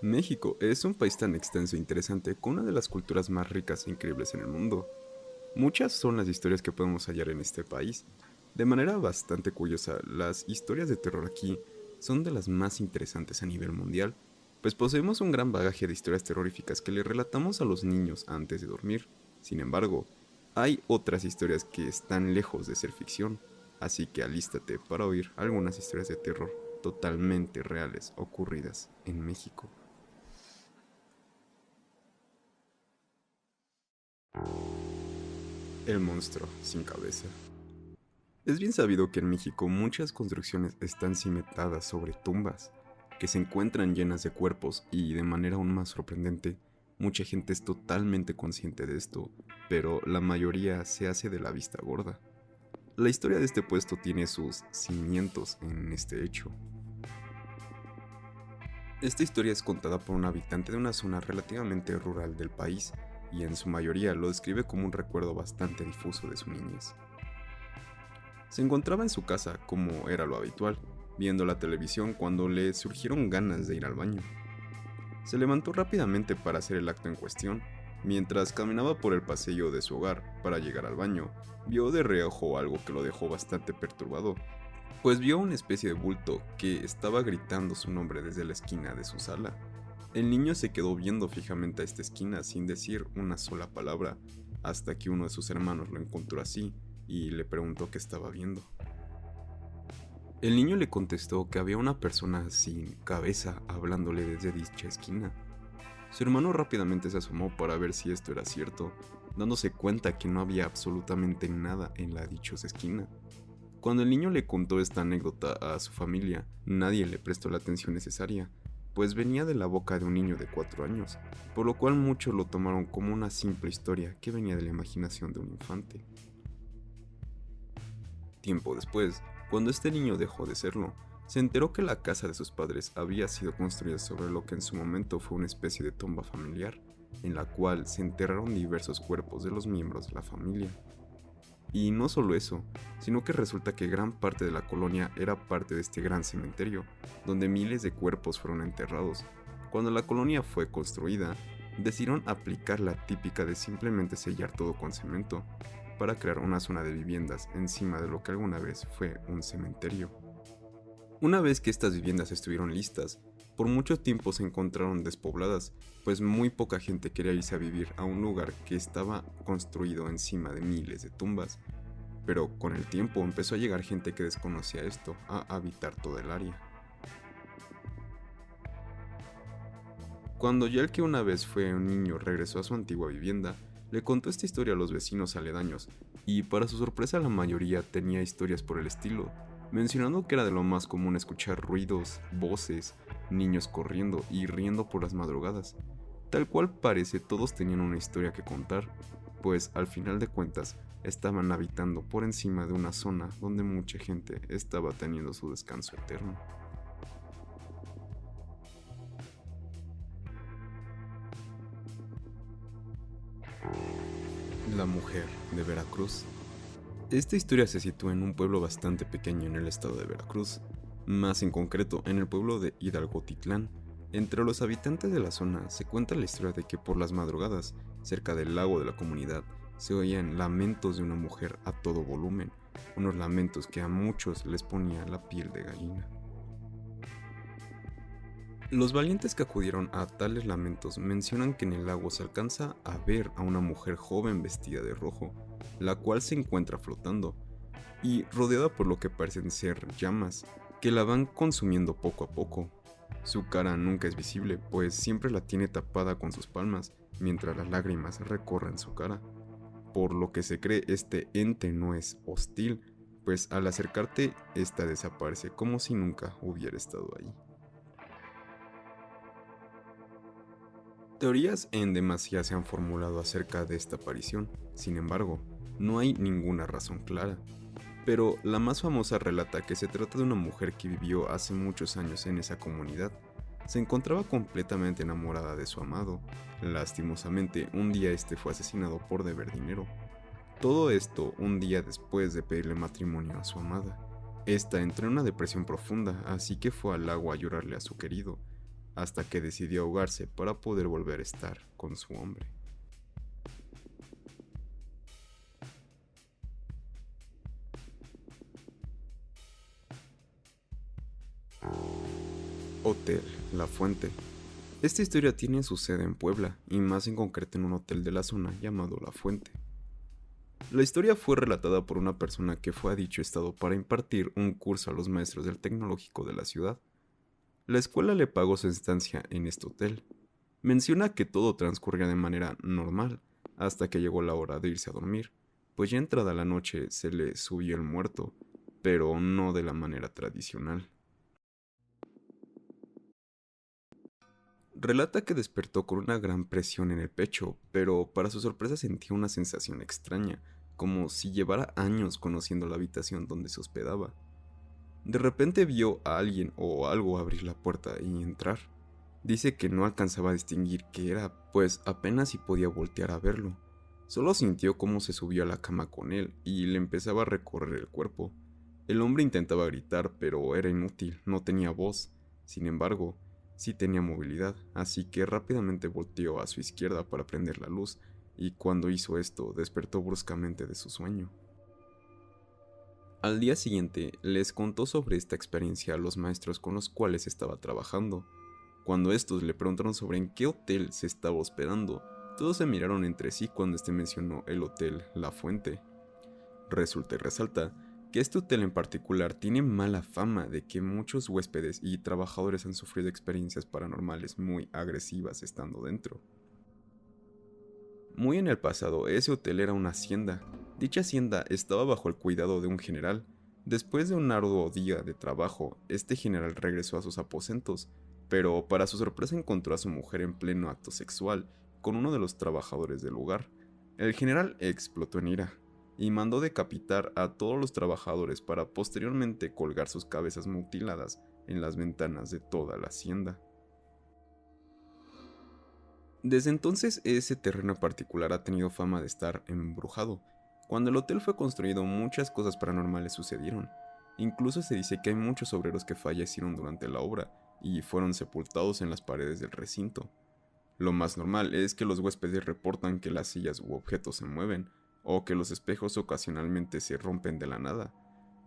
México es un país tan extenso e interesante con una de las culturas más ricas e increíbles en el mundo. Muchas son las historias que podemos hallar en este país. De manera bastante curiosa, las historias de terror aquí son de las más interesantes a nivel mundial, pues poseemos un gran bagaje de historias terroríficas que le relatamos a los niños antes de dormir. Sin embargo, hay otras historias que están lejos de ser ficción, así que alístate para oír algunas historias de terror totalmente reales ocurridas en México. El monstruo sin cabeza. Es bien sabido que en México muchas construcciones están cimentadas sobre tumbas, que se encuentran llenas de cuerpos y de manera aún más sorprendente, mucha gente es totalmente consciente de esto, pero la mayoría se hace de la vista gorda. La historia de este puesto tiene sus cimientos en este hecho. Esta historia es contada por un habitante de una zona relativamente rural del país y en su mayoría lo describe como un recuerdo bastante difuso de su niñez. Se encontraba en su casa, como era lo habitual, viendo la televisión cuando le surgieron ganas de ir al baño. Se levantó rápidamente para hacer el acto en cuestión. Mientras caminaba por el pasillo de su hogar para llegar al baño, vio de reojo algo que lo dejó bastante perturbado, pues vio una especie de bulto que estaba gritando su nombre desde la esquina de su sala. El niño se quedó viendo fijamente a esta esquina sin decir una sola palabra, hasta que uno de sus hermanos lo encontró así y le preguntó qué estaba viendo. El niño le contestó que había una persona sin cabeza hablándole desde dicha esquina. Su hermano rápidamente se asomó para ver si esto era cierto, dándose cuenta que no había absolutamente nada en la dichosa esquina. Cuando el niño le contó esta anécdota a su familia, nadie le prestó la atención necesaria, pues venía de la boca de un niño de 4 años, por lo cual muchos lo tomaron como una simple historia que venía de la imaginación de un infante. Tiempo después, cuando este niño dejó de serlo, se enteró que la casa de sus padres había sido construida sobre lo que en su momento fue una especie de tumba familiar, en la cual se enterraron diversos cuerpos de los miembros de la familia. Y no solo eso, sino que resulta que gran parte de la colonia era parte de este gran cementerio, donde miles de cuerpos fueron enterrados. Cuando la colonia fue construida, decidieron aplicar la típica de simplemente sellar todo con cemento, para crear una zona de viviendas encima de lo que alguna vez fue un cementerio. Una vez que estas viviendas estuvieron listas, por mucho tiempo se encontraron despobladas, pues muy poca gente quería irse a vivir a un lugar que estaba construido encima de miles de tumbas, pero con el tiempo empezó a llegar gente que desconocía esto a habitar toda el área. Cuando ya el que una vez fue un niño regresó a su antigua vivienda, le contó esta historia a los vecinos aledaños, y para su sorpresa la mayoría tenía historias por el estilo, mencionando que era de lo más común escuchar ruidos, voces, niños corriendo y riendo por las madrugadas. Tal cual parece todos tenían una historia que contar, pues al final de cuentas estaban habitando por encima de una zona donde mucha gente estaba teniendo su descanso eterno. La mujer de Veracruz. Esta historia se sitúa en un pueblo bastante pequeño en el estado de Veracruz, más en concreto en el pueblo de Hidalgotitlán. Entre los habitantes de la zona se cuenta la historia de que por las madrugadas, cerca del lago de la comunidad, se oían lamentos de una mujer a todo volumen, unos lamentos que a muchos les ponían la piel de gallina. Los valientes que acudieron a tales lamentos mencionan que en el lago se alcanza a ver a una mujer joven vestida de rojo, la cual se encuentra flotando y rodeada por lo que parecen ser llamas, que la van consumiendo poco a poco. Su cara nunca es visible, pues siempre la tiene tapada con sus palmas, mientras las lágrimas recorren su cara. Por lo que se cree este ente no es hostil, pues al acercarte, esta desaparece como si nunca hubiera estado ahí. Teorías en demasía se han formulado acerca de esta aparición, sin embargo, no hay ninguna razón clara. Pero la más famosa relata que se trata de una mujer que vivió hace muchos años en esa comunidad. Se encontraba completamente enamorada de su amado. Lastimosamente, un día este fue asesinado por deber dinero. Todo esto un día después de pedirle matrimonio a su amada. Esta entró en una depresión profunda, así que fue al lago a llorarle a su querido. hasta que decidió ahogarse para poder volver a estar con su hombre. Hotel La Fuente. Esta historia tiene su sede en Puebla, y más en concreto en un hotel de la zona llamado La Fuente. La historia fue relatada por una persona que fue a dicho estado para impartir un curso a los maestros del tecnológico de la ciudad. La escuela le pagó su estancia en este hotel. Menciona que todo transcurría de manera normal, hasta que llegó la hora de irse a dormir, pues ya entrada la noche se le subió el muerto, pero no de la manera tradicional. Relata que despertó con una gran presión en el pecho, pero para su sorpresa sentía una sensación extraña, como si llevara años conociendo la habitación donde se hospedaba. De repente vio a alguien o algo abrir la puerta y entrar. Dice que no alcanzaba a distinguir qué era, pues apenas si podía voltear a verlo. Solo sintió cómo se subió a la cama con él y le empezaba a recorrer el cuerpo. El hombre intentaba gritar, pero era inútil, no tenía voz. Sin embargo, sí tenía movilidad, así que rápidamente volteó a su izquierda para prender la luz, y cuando hizo esto, despertó bruscamente de su sueño. Al día siguiente, les contó sobre esta experiencia a los maestros con los cuales estaba trabajando. Cuando estos le preguntaron sobre en qué hotel se estaba hospedando, todos se miraron entre sí cuando este mencionó el hotel La Fuente. Resulta y resalta que este hotel en particular tiene mala fama de que muchos huéspedes y trabajadores han sufrido experiencias paranormales muy agresivas estando dentro. Muy en el pasado, ese hotel era una hacienda. Dicha hacienda estaba bajo el cuidado de un general. Después de un arduo día de trabajo, este general regresó a sus aposentos, pero para su sorpresa encontró a su mujer en pleno acto sexual con uno de los trabajadores del lugar. El general explotó en ira y mandó decapitar a todos los trabajadores para posteriormente colgar sus cabezas mutiladas en las ventanas de toda la hacienda. Desde entonces, ese terreno en particular ha tenido fama de estar embrujado. Cuando el hotel fue construido, muchas cosas paranormales sucedieron. Incluso se dice que hay muchos obreros que fallecieron durante la obra y fueron sepultados en las paredes del recinto. Lo más normal es que los huéspedes reportan que las sillas u objetos se mueven, o que los espejos ocasionalmente se rompen de la nada,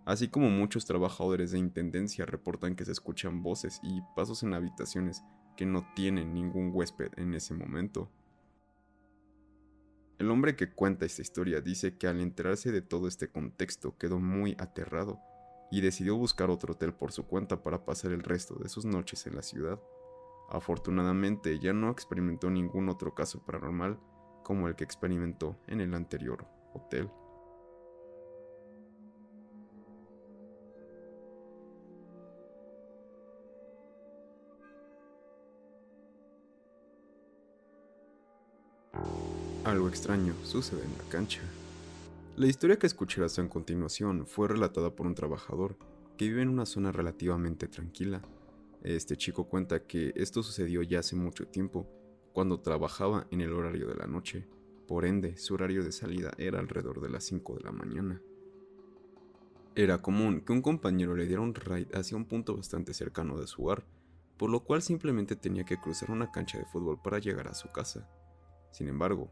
así como muchos trabajadores de intendencia reportan que se escuchan voces y pasos en habitaciones que no tienen ningún huésped en ese momento. El hombre que cuenta esta historia dice que al enterarse de todo este contexto quedó muy aterrado y decidió buscar otro hotel por su cuenta para pasar el resto de sus noches en la ciudad. Afortunadamente ya no experimentó ningún otro caso paranormal como el que experimentó en el anterior hotel. Algo extraño sucede en la cancha. La historia que escucharás a continuación fue relatada por un trabajador que vive en una zona relativamente tranquila. Este chico cuenta que esto sucedió ya hace mucho tiempo, cuando trabajaba en el horario de la noche. Por ende, su horario de salida era alrededor de las 5 de la mañana. Era común que un compañero le diera un raid hacia un punto bastante cercano de su hogar, por lo cual simplemente tenía que cruzar una cancha de fútbol para llegar a su casa. Sin embargo,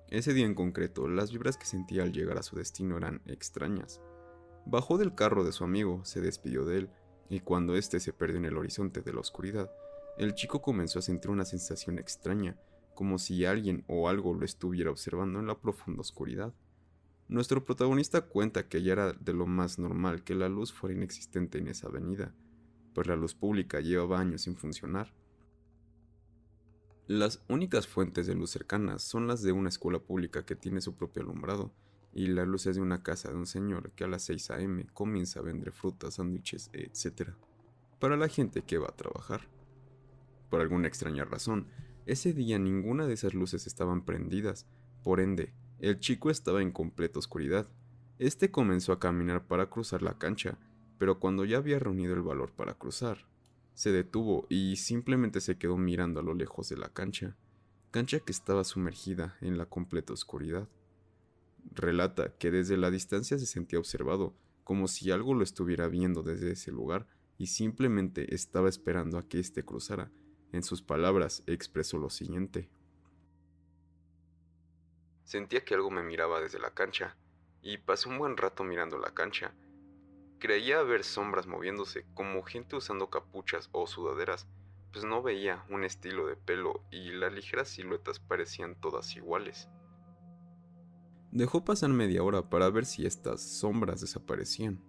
ese día en concreto, las vibras que sentía al llegar a su destino eran extrañas. Bajó del carro de su amigo, se despidió de él, y cuando éste se perdió en el horizonte de la oscuridad, el chico comenzó a sentir una sensación extraña, como si alguien o algo lo estuviera observando en la profunda oscuridad. Nuestro protagonista cuenta que ya era de lo más normal que la luz fuera inexistente en esa avenida, pues la luz pública llevaba años sin funcionar. Las únicas fuentes de luz cercanas son las de una escuela pública que tiene su propio alumbrado, y las luces de una casa de un señor que a las 6 a.m. comienza a vender frutas, sándwiches, etc. para la gente que va a trabajar. Por alguna extraña razón, ese día ninguna de esas luces estaban prendidas, por ende, el chico estaba en completa oscuridad. Este comenzó a caminar para cruzar la cancha, pero cuando ya había reunido el valor para cruzar, se detuvo y simplemente se quedó mirando a lo lejos de la cancha que estaba sumergida en la completa oscuridad. Relata que desde la distancia se sentía observado, como si algo lo estuviera viendo desde ese lugar y simplemente estaba esperando a que éste cruzara, En sus palabras, expresó lo siguiente: sentía que algo me miraba desde la cancha, y pasé un buen rato mirando la cancha. Creía ver sombras moviéndose, como gente usando capuchas o sudaderas, pues no veía un estilo de pelo y las ligeras siluetas parecían todas iguales. Dejó pasar media hora para ver si estas sombras desaparecían.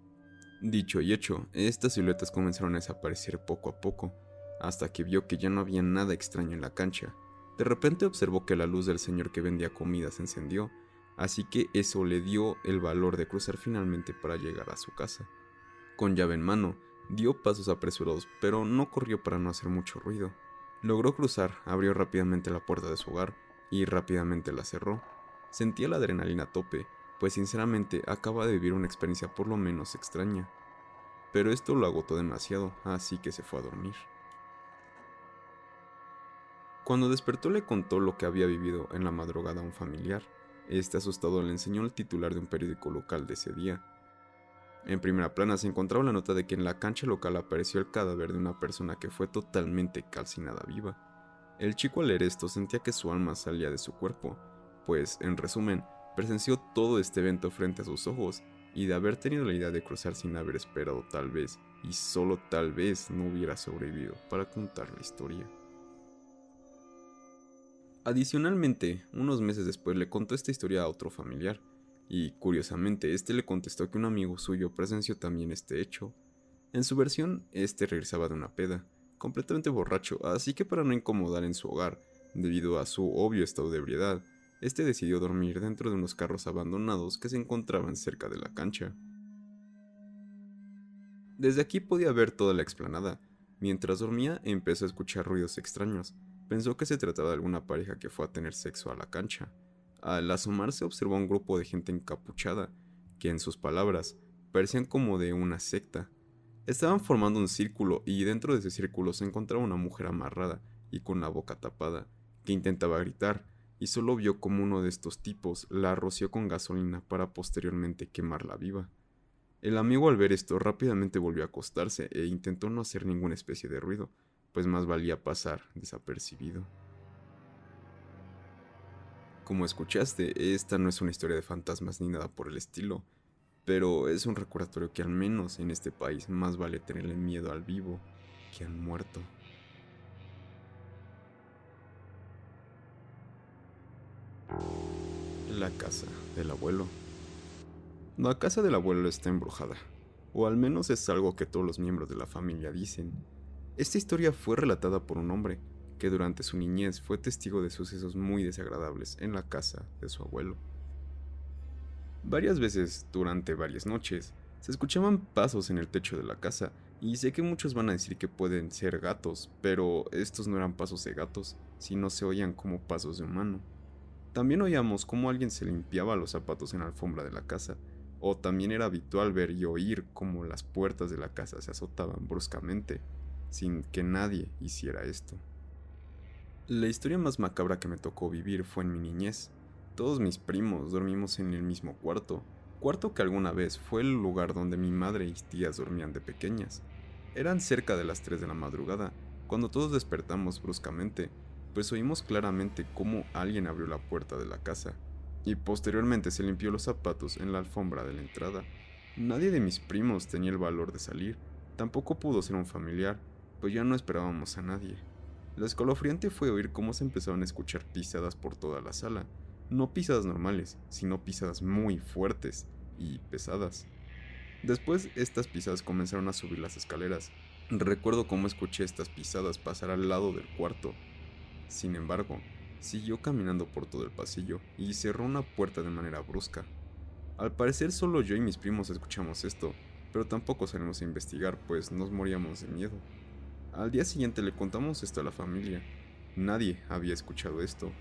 Dicho y hecho, estas siluetas comenzaron a desaparecer poco a poco, hasta que vio que ya no había nada extraño en la cancha. De repente observó que la luz del señor que vendía comida se encendió, así que eso le dio el valor de cruzar finalmente para llegar a su casa. Con llave en mano, dio pasos apresurados, pero no corrió para no hacer mucho ruido. Logró cruzar, abrió rápidamente la puerta de su hogar y rápidamente la cerró. Sentía la adrenalina a tope, pues sinceramente acaba de vivir una experiencia por lo menos extraña. Pero esto lo agotó demasiado, así que se fue a dormir. Cuando despertó le contó lo que había vivido en la madrugada a un familiar. Este asustado le enseñó el titular de un periódico local de ese día. En primera plana se encontraba la nota de que en la cancha local apareció el cadáver de una persona que fue totalmente calcinada viva. El chico al leer esto sentía que su alma salía de su cuerpo, pues, en resumen, presenció todo este evento frente a sus ojos, y de haber tenido la idea de cruzar sin haber esperado tal vez, y solo tal vez, no hubiera sobrevivido para contar la historia. Adicionalmente, unos meses después le contó esta historia a otro familiar, y curiosamente este le contestó que un amigo suyo presenció también este hecho. En su versión, este regresaba de una peda, completamente borracho, así que para no incomodar en su hogar, debido a su obvio estado de ebriedad, este decidió dormir dentro de unos carros abandonados que se encontraban cerca de la cancha. Desde aquí podía ver toda la explanada. Mientras dormía, empezó a escuchar ruidos extraños. Pensó que se trataba de alguna pareja que fue a tener sexo a la cancha. Al asomarse observó a un grupo de gente encapuchada, que en sus palabras, parecían como de una secta. Estaban formando un círculo y dentro de ese círculo se encontraba una mujer amarrada y con la boca tapada, que intentaba gritar, y solo vio como uno de estos tipos la roció con gasolina para posteriormente quemarla viva. El amigo al ver esto rápidamente volvió a acostarse e intentó no hacer ninguna especie de ruido, pues más valía pasar desapercibido. Como escuchaste, esta no es una historia de fantasmas ni nada por el estilo, pero es un recordatorio que al menos en este país más vale tenerle miedo al vivo que al muerto. La casa del abuelo. La casa del abuelo está embrujada, o al menos es algo que todos los miembros de la familia dicen. Esta historia fue relatada por un hombre que durante su niñez fue testigo de sucesos muy desagradables en la casa de su abuelo. Varias veces, durante varias noches, se escuchaban pasos en el techo de la casa, y sé que muchos van a decir que pueden ser gatos, pero estos no eran pasos de gatos, sino se oían como pasos de humano. También oíamos cómo alguien se limpiaba los zapatos en la alfombra de la casa, o también era habitual ver y oír cómo las puertas de la casa se azotaban bruscamente, sin que nadie hiciera esto. La historia más macabra que me tocó vivir fue en mi niñez. Todos mis primos dormimos en el mismo cuarto que alguna vez fue el lugar donde mi madre y tías dormían de pequeñas. Eran cerca de las 3 de la madrugada, cuando todos despertamos bruscamente, pues oímos claramente cómo alguien abrió la puerta de la casa, y posteriormente se limpió los zapatos en la alfombra de la entrada. Nadie de mis primos tenía el valor de salir, tampoco pudo ser un familiar, pues ya no esperábamos a nadie. Lo escalofriante fue oír cómo se empezaron a escuchar pisadas por toda la sala, no pisadas normales, sino pisadas muy fuertes y pesadas. Después, estas pisadas comenzaron a subir las escaleras. Recuerdo cómo escuché estas pisadas pasar al lado del cuarto. Sin embargo, siguió caminando por todo el pasillo y cerró una puerta de manera brusca. Al parecer solo yo y mis primos escuchamos esto, pero tampoco salimos a investigar, pues nos moríamos de miedo. Al día siguiente le contamos esto a la familia. Nadie había escuchado esto,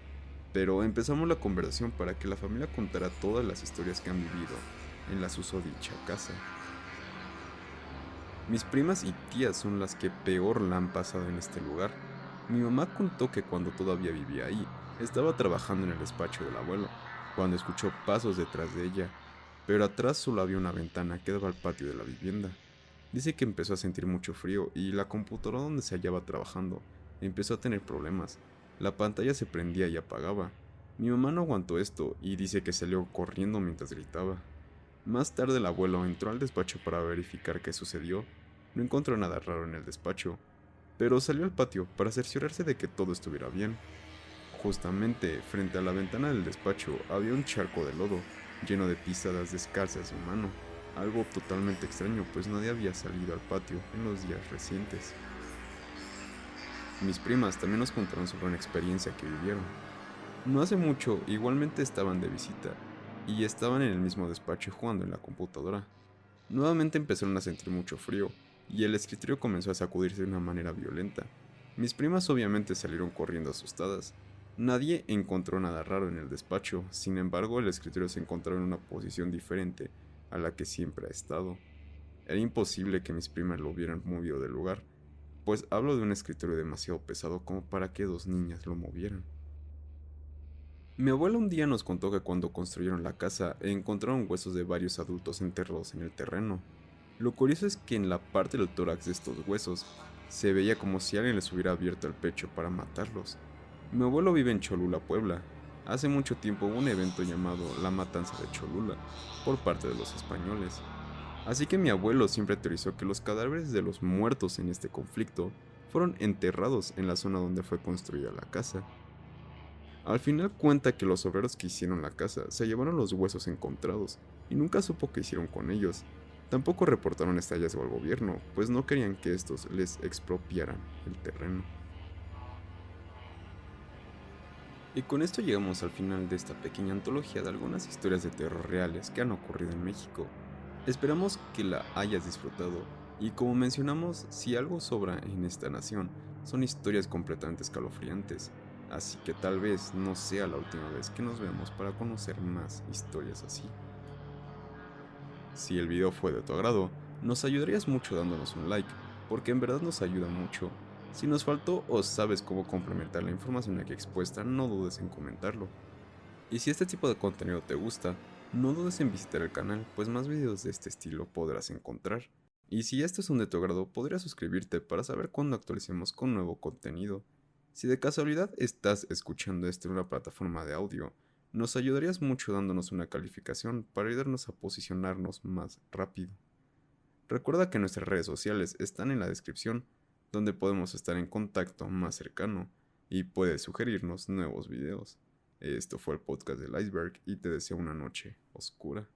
pero empezamos la conversación para que la familia contara todas las historias que han vivido en la susodicha casa. Mis primas y tías son las que peor la han pasado en este lugar. Mi mamá contó que cuando todavía vivía ahí, estaba trabajando en el despacho del abuelo, cuando escuchó pasos detrás de ella, pero atrás solo había una ventana que daba al patio de la vivienda. Dice que empezó a sentir mucho frío y la computadora donde se hallaba trabajando empezó a tener problemas. La pantalla se prendía y apagaba. Mi mamá no aguantó esto y dice que salió corriendo mientras gritaba. Más tarde el abuelo entró al despacho para verificar qué sucedió. No encontró nada raro en el despacho, pero salió al patio para cerciorarse de que todo estuviera bien. Justamente frente a la ventana del despacho había un charco de lodo, lleno de pisadas descalzas de humano, algo totalmente extraño pues nadie había salido al patio en los días recientes. Mis primas también nos contaron sobre una experiencia que vivieron. No hace mucho igualmente estaban de visita y estaban en el mismo despacho jugando en la computadora. Nuevamente empezaron a sentir mucho frío y el escritorio comenzó a sacudirse de una manera violenta. Mis primas obviamente salieron corriendo asustadas. Nadie encontró nada raro en el despacho, sin embargo el escritorio se encontraba en una posición diferente a la que siempre ha estado. Era imposible que mis primas lo hubieran movido del lugar, pues hablo de un escritorio demasiado pesado como para que dos niñas lo movieran. Mi abuela un día nos contó que cuando construyeron la casa encontraron huesos de varios adultos enterrados en el terreno. Lo curioso es que en la parte del tórax de estos huesos se veía como si alguien les hubiera abierto el pecho para matarlos. Mi abuelo vive en Cholula, Puebla. Hace mucho tiempo hubo un evento llamado La Matanza de Cholula por parte de los españoles. Así que mi abuelo siempre teorizó que los cadáveres de los muertos en este conflicto fueron enterrados en la zona donde fue construida la casa. Al final cuenta que los obreros que hicieron la casa se llevaron los huesos encontrados y nunca supo qué hicieron con ellos. Tampoco reportaron este hallazgo al gobierno, pues no querían que estos les expropiaran el terreno. Y con esto llegamos al final de esta pequeña antología de algunas historias de terror reales que han ocurrido en México. Esperamos que la hayas disfrutado y como mencionamos, si algo sobra en esta nación, son historias completamente escalofriantes. Así que tal vez no sea la última vez que nos vemos para conocer más historias así. Si el video fue de tu agrado, nos ayudarías mucho dándonos un like, porque en verdad nos ayuda mucho. Si nos faltó o sabes cómo complementar la información aquí expuesta, no dudes en comentarlo. Y si este tipo de contenido te gusta, no dudes en visitar el canal, pues más videos de este estilo podrás encontrar. Y si estos son de tu agrado, podrías suscribirte para saber cuándo actualicemos con nuevo contenido. Si de casualidad estás escuchando esto en una plataforma de audio, nos ayudarías mucho dándonos una calificación para ayudarnos a posicionarnos más rápido. Recuerda que nuestras redes sociales están en la descripción, donde podemos estar en contacto más cercano y puedes sugerirnos nuevos videos. Esto fue el podcast del iceberg y te deseo una noche oscura.